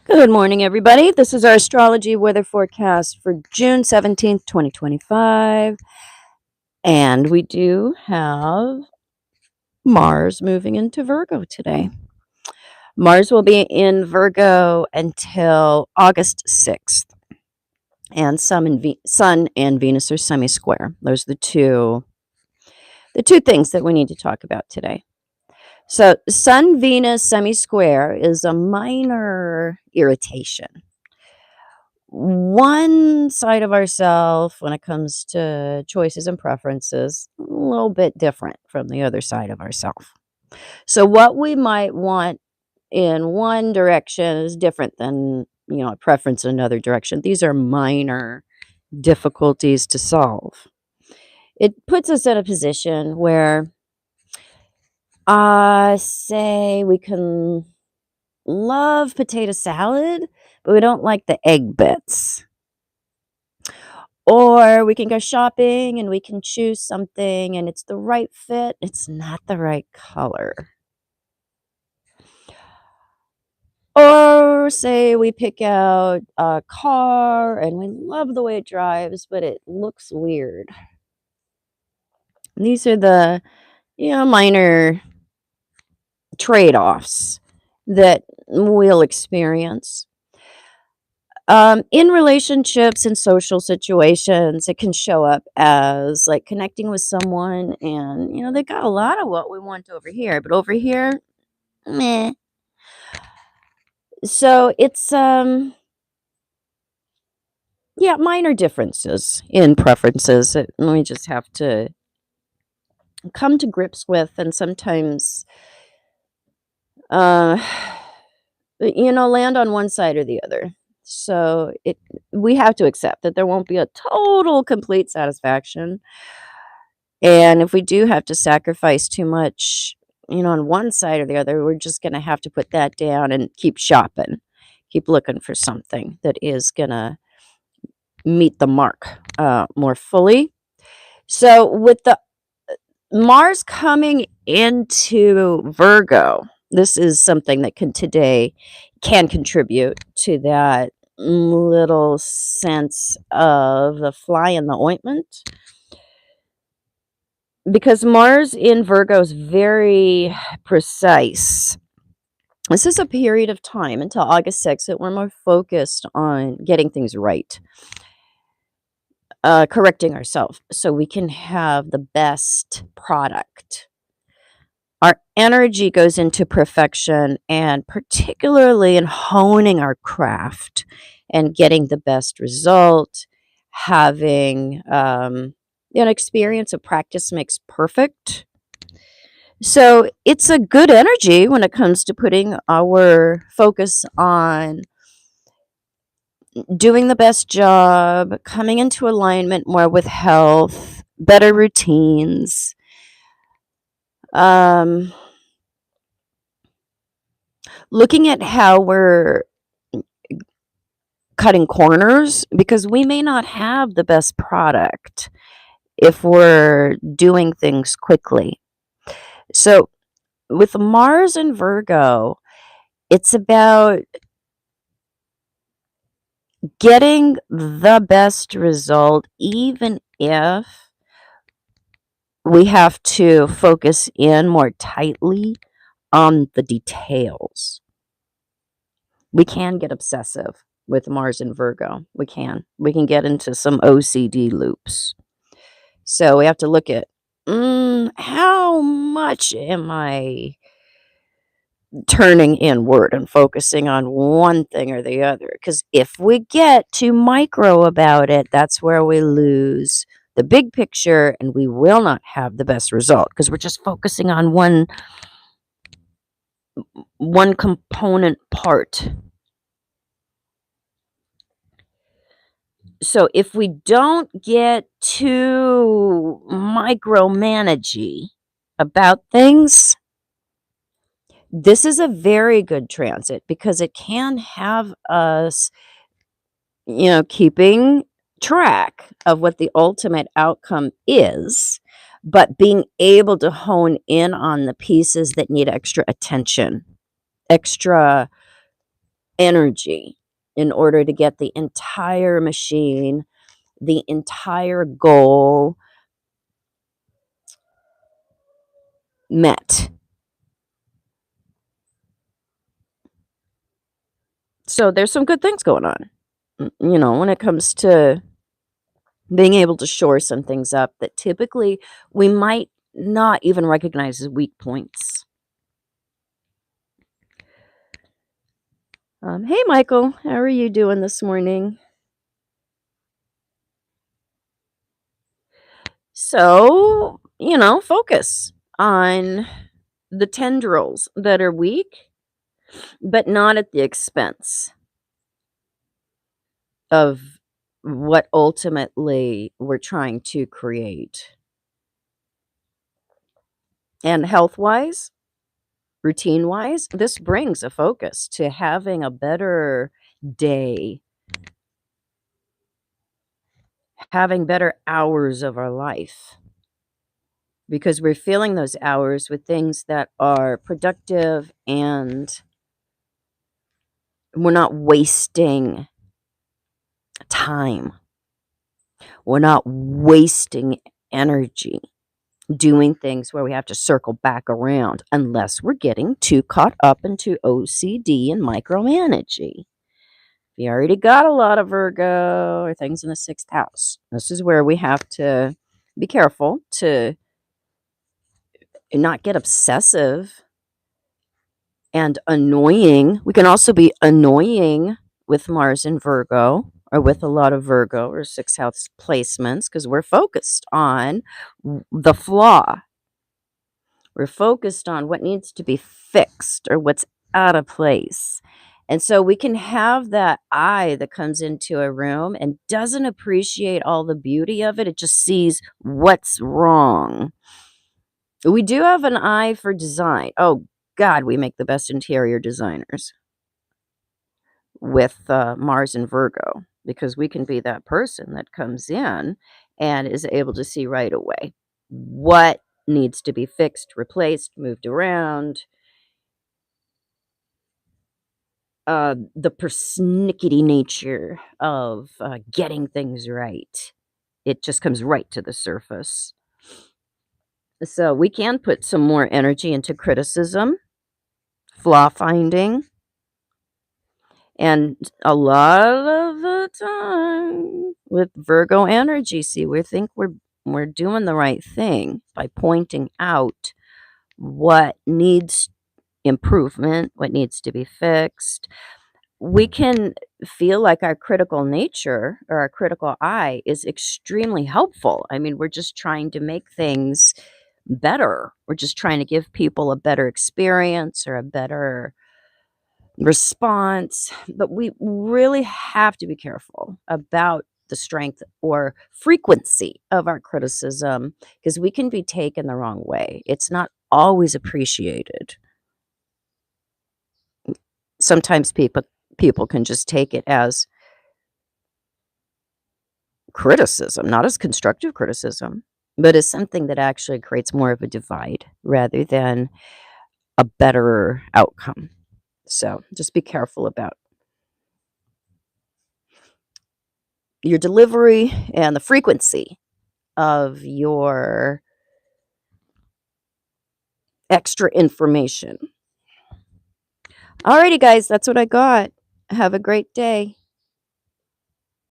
Good morning, everybody. This is our astrology weather forecast for June 17th, 2025. And we do have Mars moving into Virgo today. Mars will be in Virgo until August 6th. And Sun and Venus are semi-square. Those are the two things that we need to talk about today. So Sun Venus semi-square is a minor irritation. One side of ourself when it comes to choices and preferences a little bit different from the other side of ourself. So what we might want in one direction is different than, a preference in another direction. These are minor difficulties to solve. It puts us in a position where say we can love potato salad, but we don't like the egg bits. Or we can go shopping and we can choose something and it's the right fit, it's not the right color. Or say we pick out a car and we love the way it drives, but it looks weird. These are the, minor trade-offs that we'll experience. In relationships and social situations, it can show up as like connecting with someone, and they got a lot of what we want over here, but over here, meh. So it's yeah, minor differences in preferences that we just have to come to grips with, and sometimes uh land on one side or the other. So we have to accept that there won't be a total complete satisfaction. And if we do have to sacrifice too much, on one side or the other, we're just going to have to put that down and keep shopping, keep looking for something that is going to meet the mark more fully. So, with the Mars coming into Virgo, this is something that can contribute to that little sense of the fly in the ointment, because Mars in Virgo is very precise. This is a period of time until August 6th that we're more focused on getting things right, correcting ourselves so we can have the best product. Our energy goes into perfection, and particularly in honing our craft and getting the best result, having an experience of practice makes perfect. So it's a good energy when it comes to putting our focus on doing the best job, coming into alignment more with health, better routines, um, looking at how we're cutting corners, because we may not have the best product if we're doing things quickly. So with Mars and Virgo, it's about getting the best result, even if we have to focus in more tightly on the details. We can get obsessive with Mars and Virgo. We can. We can get into some OCD loops. So we have to look at how much am I turning inward and focusing on one thing or the other? Because if we get too micro about it, that's where we lose the big picture and we will not have the best result, because we're just focusing on one component part. So if we don't get too micromanagey about things, this is a very good transit because it can have us, keeping track of what the ultimate outcome is, but being able to hone in on the pieces that need extra attention, extra energy in order to get the entire machine, the entire goal met. So there's some good things going on. When it comes to being able to shore some things up that typically we might not even recognize as weak points. Hey, Michael, how are you doing this morning? So, focus on the tendrils that are weak, but not at the expense of what ultimately we're trying to create. And health wise, routine wise, this brings a focus to having a better day, having better hours of our life, because we're filling those hours with things that are productive and we're not wasting time. We're not wasting energy doing things where we have to circle back around unless we're getting too caught up into OCD and micromanaging. We already got a lot of Virgo or things in the sixth house. This is where we have to be careful to not get obsessive and annoying. We can also be annoying with Mars in Virgo or with a lot of Virgo or sixth house placements because we're focused on the flaw. We're focused on what needs to be fixed or what's out of place. And so we can have that eye that comes into a room and doesn't appreciate all the beauty of it. It just sees what's wrong. We do have an eye for design. Oh, God, we make the best interior designers with Mars and Virgo because we can be that person that comes in and is able to see right away what needs to be fixed, replaced, moved around. The persnickety nature of getting things right. It just comes right to the surface. So we can put some more energy into criticism, flaw finding, and a lot of the time with Virgo energy, see, we think we're doing the right thing by pointing out what needs improvement, what needs to be fixed. We can feel like our critical nature or our critical eye is extremely helpful. I mean, we're just trying to make things better. We're just trying to give people a better experience or a better response. But we really have to be careful about the strength or frequency of our criticism because we can be taken the wrong way. It's not always appreciated. Sometimes people can just take it as criticism, not as constructive criticism, but as something that actually creates more of a divide rather than a better outcome. So just be careful about your delivery and the frequency of your extra information. Alrighty, guys, that's what I got. Have a great day.